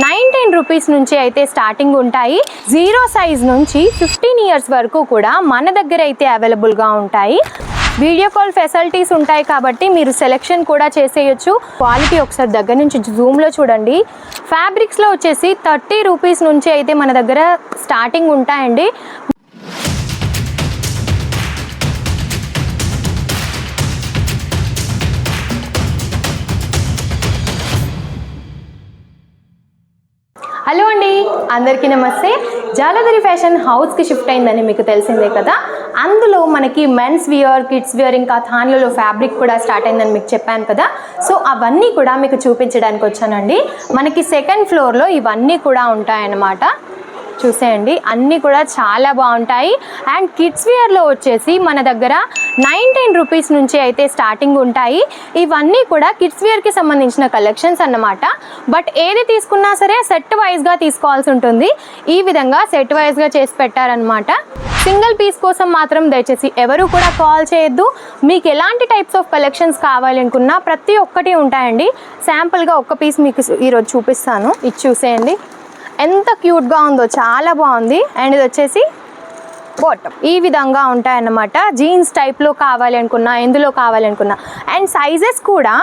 19 rupees నుంచి అయితే starting ఉంటాయి. 0 సైజ్ నుంచి 15 ఇయర్స్ వరకు కూడా మన దగ్గర అయితే అవైలబుల్గా ఉంటాయి. వీడియో కాల్ ఫెసిలిటీస్ ఉంటాయి కాబట్టి మీరు సెలెక్షన్ కూడా చేసేయచ్చు. క్వాలిటీ ఒకసారి దగ్గర నుంచి జూమ్లో చూడండి. ఫ్యాబ్రిక్స్లో వచ్చేసి 30 రూపీస్ నుంచి అయితే మన దగ్గర స్టార్టింగ్ ఉంటాయండి. హలో అండి, అందరికీ నమస్తే. జాలధరి ఫ్యాషన్ హౌస్కి షిఫ్ట్ అయిందని మీకు తెలిసిందే కదా. అందులో మనకి మెన్స్ వేర్, కిడ్స్ వేర్, ఇంకా థాన్లలో ఫ్యాబ్రిక్ కూడా స్టార్ట్ అయిందని మీకు చెప్పాను కదా. సో అవన్నీ కూడా మీకు చూపించడానికి వచ్చానండి. మనకి సెకండ్ ఫ్లోర్లో ఇవన్నీ కూడా ఉంటాయన్నమాట. చూసేయండి, అన్నీ కూడా చాలా బాగుంటాయి. అండ్ కిడ్స్ వేర్లో వచ్చేసి మన దగ్గర 19 రూపీస్ నుంచి అయితే స్టార్టింగ్ ఉంటాయి. ఇవన్నీ కూడా కిడ్స్ వేర్కి సంబంధించిన కలెక్షన్స్ అన్నమాట. బట్ ఏది తీసుకున్నా సరే సెట్ వైజ్గా తీసుకోవాల్సి ఉంటుంది. ఈ విధంగా సెట్ వైజ్గా చేసి పెట్టారనమాట. సింగిల్ పీస్ కోసం మాత్రం దయచేసి ఎవరు కూడా కాల్ చేయొద్దు. మీకు ఎలాంటి టైప్స్ ఆఫ్ కలెక్షన్స్ కావాలనుకున్నా ప్రతి ఒక్కటి ఉంటాయండి. శాంపుల్గా ఒక్క పీస్ మీకు ఈరోజు చూపిస్తాను. ఇది చూసేయండి, ఎంత క్యూట్గా ఉందో, చాలా బాగుంది. అండ్ ఇది వచ్చేసి బాటమ్ ఈ విధంగా ఉంటాయన్నమాట. జీన్స్ టైప్లో కావాలి అనుకున్నా, ఎందులో కావాలనుకున్నా. అండ్ సైజెస్ కూడా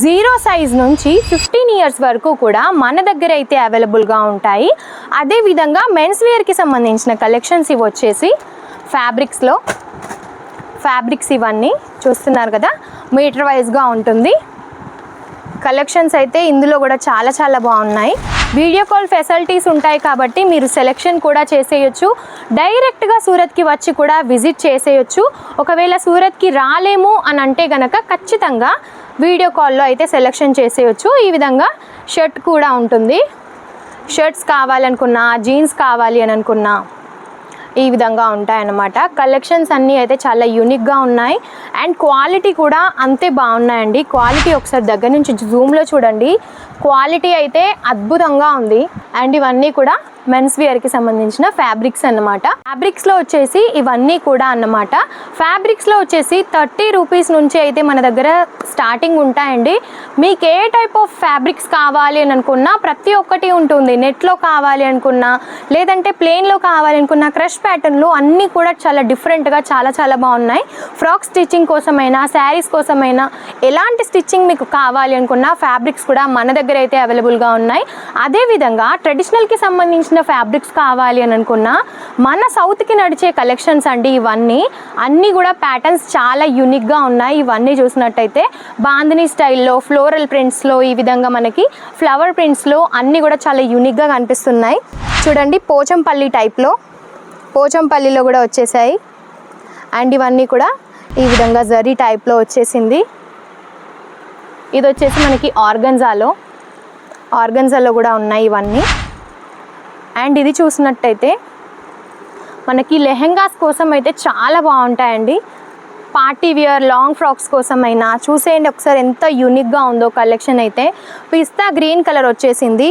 0 సైజ్ నుంచి 15 ఇయర్స్ వరకు కూడా మన దగ్గర అయితే అవైలబుల్గా ఉంటాయి. అదేవిధంగా మెన్స్ వేర్కి సంబంధించిన కలెక్షన్స్ ఇవి వచ్చేసి ఫ్యాబ్రిక్స్ ఇవన్నీ చూస్తున్నారు కదా, మీటర్ వైజ్గా ఉంటుంది. కలెక్షన్స్ అయితే ఇందులో కూడా చాలా చాలా బాగున్నాయి. వీడియో కాల్ ఫెసిలిటీస్ ఉంటాయి కాబట్టి మీరు సెలెక్షన్ కూడా చేసేయచ్చు. డైరెక్ట్గా సూరత్కి వచ్చి కూడా విజిట్ చేసేయచ్చు. ఒకవేళ సూరత్కి రాలేము అని అంటే కనుక ఖచ్చితంగా వీడియో కాల్లో అయితే సెలెక్షన్ చేసేయచ్చు. ఈ విధంగా షర్ట్ కూడా ఉంటుంది. షర్ట్స్ కావాలనుకున్నా, జీన్స్ కావాలి అని అనుకున్నా ఈ విధంగా ఉంటాయన్నమాట. కలెక్షన్స్ అన్నీ అయితే చాలా యూనిక్గా ఉన్నాయి. అండ్ క్వాలిటీ కూడా అంతే బాగున్నాయండి. క్వాలిటీ ఒకసారి దగ్గర నుంచి జూమ్లో చూడండి. క్వాలిటీ అయితే అద్భుతంగా ఉంది. అండ్ ఇవన్నీ కూడా మెన్స్ వేర్కి సంబంధించిన ఫ్యాబ్రిక్స్ అన్నమాట. ఫ్యాబ్రిక్స్లో వచ్చేసి ఇవన్నీ కూడా అన్నమాట. ఫ్యాబ్రిక్స్లో వచ్చేసి 30 రూపీస్ నుంచి అయితే మన దగ్గర స్టార్టింగ్ ఉంటాయండి. మీకు ఏ టైప్ ఆఫ్ ఫ్యాబ్రిక్స్ కావాలి అని అనుకున్నా ప్రతి ఒక్కటి ఉంటుంది. నెట్లో కావాలి అనుకున్నా, లేదంటే ప్లెయిన్లో కావాలి అనుకున్నా, క్రష్ ప్యాటర్న్లో అన్నీ కూడా చాలా డిఫరెంట్గా చాలా చాలా బాగున్నాయి. ఫ్రాక్ స్టిచ్చింగ్ కోసమైనా, శారీస్ కోసమైనా, ఎలాంటి స్టిచ్చింగ్ మీకు కావాలి అనుకున్నా ఫ్యాబ్రిక్స్ కూడా మన దగ్గర అయితే అవైలబుల్గా ఉన్నాయి. అదేవిధంగా ట్రెడిషనల్కి సంబంధించిన ఫ్యాబ్రిక్స్ కావాలి అని అనుకున్నా మన సౌత్కి నడిచే కలెక్షన్స్ అండి. ఇవన్నీ అన్నీ కూడా ప్యాటర్న్స్ చాలా యూనిక్గా ఉన్నాయి. ఇవన్నీ చూసినట్టయితే బాందినీ స్టైల్లో, ఫ్లోరల్ ప్రింట్స్లో, ఈ విధంగా మనకి ఫ్లవర్ ప్రింట్స్లో అన్నీ కూడా చాలా యూనిక్గా కనిపిస్తున్నాయి. చూడండి, పోచంపల్లి టైప్లో, పోచంపల్లిలో కూడా వచ్చేసాయి. అండ్ ఇవన్నీ కూడా ఈ విధంగా జరీ టైప్లో వచ్చేసింది. ఇది వచ్చేసి మనకి ఆర్గన్జాలో కూడా ఉన్నాయి ఇవన్నీ. అండ్ ఇది చూసినట్టయితే మనకి లెహెంగాస్ కోసం అయితే చాలా బాగుంటాయండి. పార్టీ వేర్, లాంగ్ ఫ్రాక్స్ కోసమైనా చూసేయండి ఒకసారి ఎంత యూనిక్గా ఉందో కలెక్షన్ అయితే. పిస్తా గ్రీన్ కలర్ వచ్చేసింది.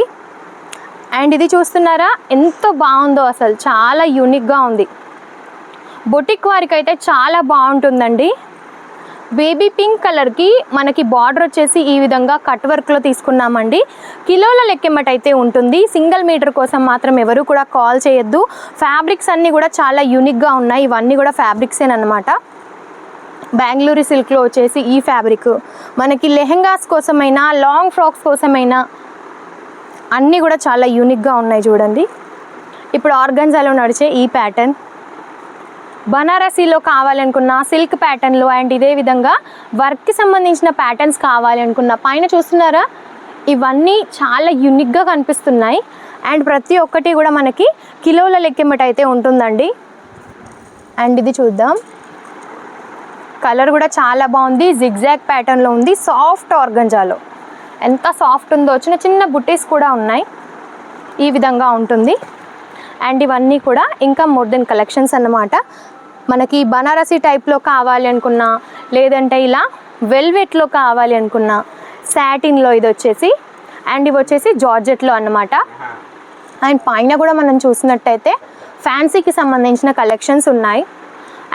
అండ్ ఇది చూస్తున్నారా ఎంత బాగుందో, అసలు చాలా యూనిక్గా ఉంది. బొటిక్ వారికి అయితే చాలా బాగుంటుందండి. బేబీ పింక్ కలర్కి మనకి బార్డర్ వచ్చేసి ఈ విధంగా కట్ వర్క్లో తీసుకున్నామండి. కిలోల లెక్కెమ్మటైతే ఉంటుంది. సింగిల్ మీటర్ కోసం మాత్రం ఎవరు కూడా కాల్ చేయొద్దు. ఫ్యాబ్రిక్స్ అన్నీ కూడా చాలా యూనిక్గా ఉన్నాయి. ఇవన్నీ కూడా ఫ్యాబ్రిక్సేనమాట. బెంగళూరు సిల్క్లో వచ్చేసి ఈ ఫ్యాబ్రిక్ మనకి లెహెంగాస్ కోసమైనా, లాంగ్ ఫ్రాక్స్ కోసమైనా అన్నీ కూడా చాలా యూనిక్గా ఉన్నాయి. చూడండి, ఇప్పుడు ఆర్గన్జాలో నడిచే ఈ ప్యాటర్న్, బనారసీలో కావాలనుకున్న సిల్క్ ప్యాటర్న్లో, అండ్ ఇదే విధంగా వర్క్కి సంబంధించిన ప్యాటర్న్స్ కావాలనుకున్న పైన చూస్తున్నారా ఇవన్నీ చాలా యూనిక్గా కనిపిస్తున్నాయి. అండ్ ప్రతి ఒక్కటి కూడా మనకి కిలోల లెక్కెమ్మట అయితే ఉంటుందండి. అండ్ ఇది చూద్దాం, కలర్ కూడా చాలా బాగుంది. జిగ్జాగ్ ప్యాటర్న్లో ఉంది. సాఫ్ట్ ఆర్గంజాలో ఎంత సాఫ్ట్ ఉందో, చిన్న చిన్న బుట్టీస్ కూడా ఉన్నాయి. ఈ విధంగా ఉంటుంది. అండ్ ఇవన్నీ కూడా ఇంకా మోడర్న్ కలెక్షన్స్ అన్నమాట. మనకి బనారసీ టైప్లో కావాలి అనుకున్నా, లేదంటే ఇలా వెల్వెట్లో కావాలి అనుకున్నా, సాటిన్లో ఇది వచ్చేసి, అండ్ ఇవి వచ్చేసి జార్జెట్లో అన్నమాట. అండ్ పైన కూడా మనం చూసినట్టయితే ఫ్యాన్సీకి సంబంధించిన కలెక్షన్స్ ఉన్నాయి.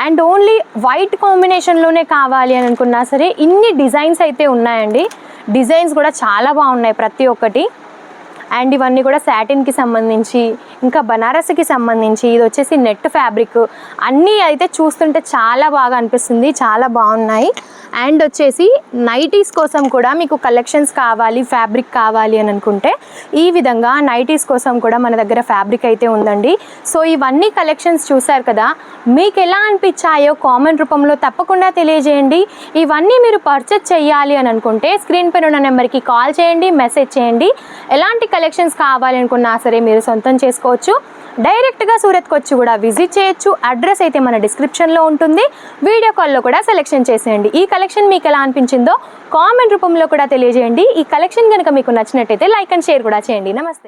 అండ్ ఓన్లీ వైట్ కాంబినేషన్లోనే కావాలి అని అనుకున్నా సరే ఇన్ని డిజైన్స్ అయితే ఉన్నాయండి. డిజైన్స్ కూడా చాలా బాగున్నాయి ప్రతి ఒక్కటి. అండ్ ఇవన్నీ కూడా సాటిన్కి సంబంధించి, ఇంకా బనారస్కి సంబంధించి, ఇది వచ్చేసి నెట్ ఫ్యాబ్రిక్, అన్నీ అయితే చూస్తుంటే చాలా బాగా అనిపిస్తుంది, చాలా బాగున్నాయి. అండ్ వచ్చేసి నైటీస్ కోసం కూడా మీకు కలెక్షన్స్ కావాలి, ఫ్యాబ్రిక్ కావాలి అని అనుకుంటే ఈ విధంగా నైటీస్ కోసం కూడా మన దగ్గర ఫ్యాబ్రిక్ అయితే ఉందండి. సో ఇవన్నీ కలెక్షన్స్ చూసారు కదా, మీకు ఎలా అనిపించాయో కామెంట్ రూపంలో తప్పకుండా తెలియజేయండి. ఇవన్నీ మీరు పర్చేస్ చేయాలి అని అనుకుంటే స్క్రీన్ పైన ఉన్న నెంబర్కి కాల్ చేయండి, మెసేజ్ చేయండి. ఎలాంటి కలెక్షన్స్ కావాలనుకున్నా సరే మీరు సొంతం చేసుకోవచ్చు. డైరెక్ట్గా సూరత్కి వచ్చి కూడా విజిట్ చేయొచ్చు. అడ్రస్ అయితే మన డిస్క్రిప్షన్లో ఉంటుంది. వీడియో కాల్లో కూడా సెలెక్షన్ చేసేయండి. ఈ కలెక్షన్ మీకు ఎలా అనిపించిందో కామెంట్ రూపంలో కూడా తెలియజేయండి. ఈ కలెక్షన్ కనుక మీకు నచ్చినట్టయితే లైక్ అండ్ షేర్ కూడా చేయండి. నమస్తే.